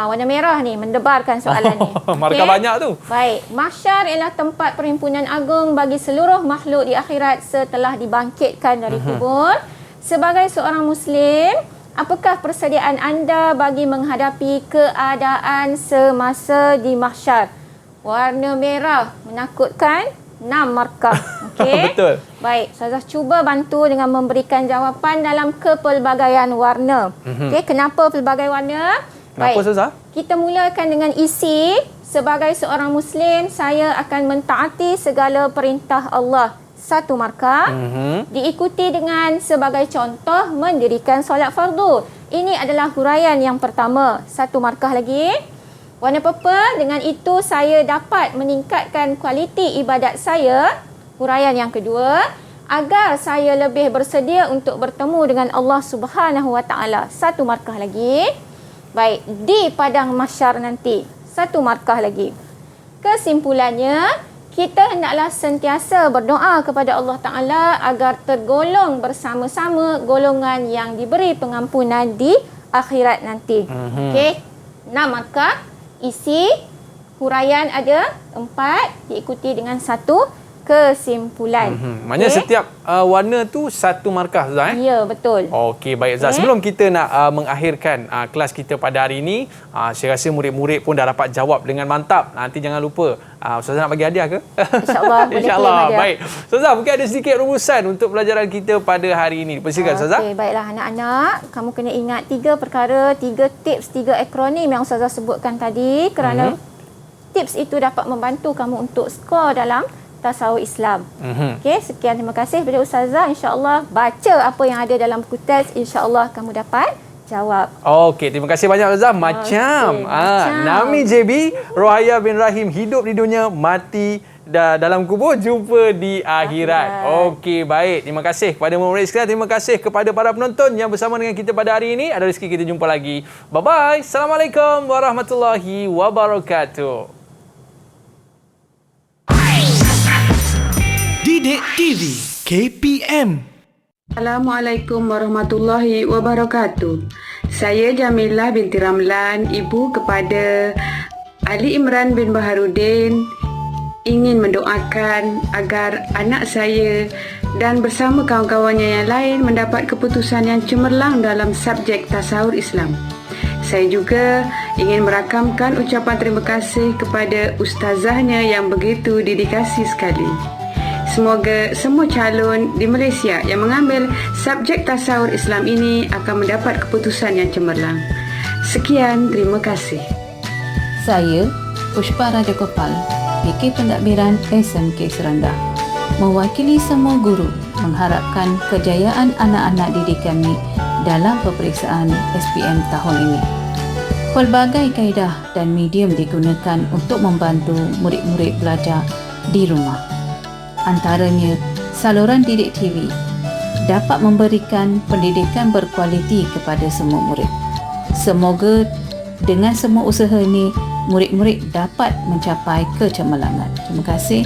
Warna merah ni mendebarkan soalan ni. Markah banyak tu. Baik, mahsyar ialah tempat perhimpunan agung bagi seluruh makhluk di akhirat setelah dibangkitkan dari kubur. Sebagai seorang Muslim, apakah persediaan anda bagi menghadapi keadaan semasa di mahsyar? Warna merah menakutkan, 6 markah. Okey. Betul. Baik, Ustazah cuba bantu dengan memberikan jawapan dalam kepelbagaian warna. Okey, kenapa pelbagai warna? Kenapa Ustazah? Kita mulakan dengan isi. Sebagai seorang Muslim, saya akan mentaati segala perintah Allah. 1 markah. Diikuti dengan sebagai contoh mendirikan solat fardu. Ini adalah huraian yang pertama. 1 markah lagi. Warna purple, dengan itu saya dapat meningkatkan kualiti ibadat saya. Huraian yang kedua, agar saya lebih bersedia untuk bertemu dengan Allah Subhanahu Wa Taala. 1 markah lagi. Baik, di padang mahsyar nanti. 1 markah lagi. Kesimpulannya, kita hendaklah sentiasa berdoa kepada Allah Taala agar tergolong bersama-sama golongan yang diberi pengampunan di akhirat nanti. Okey. 6 markah. Isi huraian ada 4, diikuti dengan 1 kesimpulan. Maknanya setiap warna tu 1 markah Ustazah. Ya, betul. Okey, baik Ustazah. Sebelum kita nak mengakhirkan kelas kita pada hari ini, saya rasa murid-murid pun dah dapat jawab dengan mantap. Nanti jangan lupa, Ustazah nak bagi hadiah ke? InsyaAllah boleh InsyaAllah. claim hadiah. Baik. Ustazah, mungkin ada sedikit rumusan untuk pelajaran kita pada hari ini. Persilakan Ustazah. Okey, baiklah anak-anak. Kamu kena ingat 3 perkara, 3 tips, 3 akronim yang Ustazah sebutkan tadi. Kerana tips itu dapat membantu kamu untuk skor dalam tasawuf Islam. Okey, sekian, terima kasih kepada Ustazah. InsyaAllah baca apa yang ada dalam buku teks. InsyaAllah kamu dapat jawab. Okey, terima kasih banyak Ustazah. Macam Nami JB, Rohaya bin Rahim, hidup di dunia, mati dalam kubur, jumpa di akhirat. Okey, baik. Terima kasih kepada murid sekalian. Terima kasih kepada para penonton yang bersama dengan kita pada hari ini. Ada rezeki kita jumpa lagi. Bye-bye. Assalamualaikum warahmatullahi wabarakatuh. Didik TV KPM. Assalamualaikum warahmatullahi wabarakatuh. Saya Jamilah binti Ramlan, ibu kepada Ali Imran bin Baharudin, ingin mendoakan agar anak saya dan bersama kawan-kawannya yang lain mendapat keputusan yang cemerlang dalam subjek tasawuf Islam. Saya juga ingin merakamkan ucapan terima kasih kepada ustazahnya yang begitu dedikasi sekali. Semoga semua calon di Malaysia yang mengambil subjek tasawuf Islam ini akan mendapat keputusan yang cemerlang. Sekian, terima kasih. Saya, Pushpa Raja Gopal, PK Pentadbiran SMK Seranda, mewakili semua guru mengharapkan kejayaan anak-anak didik kami dalam peperiksaan SPM tahun ini. Pelbagai kaedah dan medium digunakan untuk membantu murid-murid belajar di rumah. Antaranya, saluran Didik TV dapat memberikan pendidikan berkualiti kepada semua murid. Semoga dengan semua usaha ini, murid-murid dapat mencapai kecemerlangan. Terima kasih.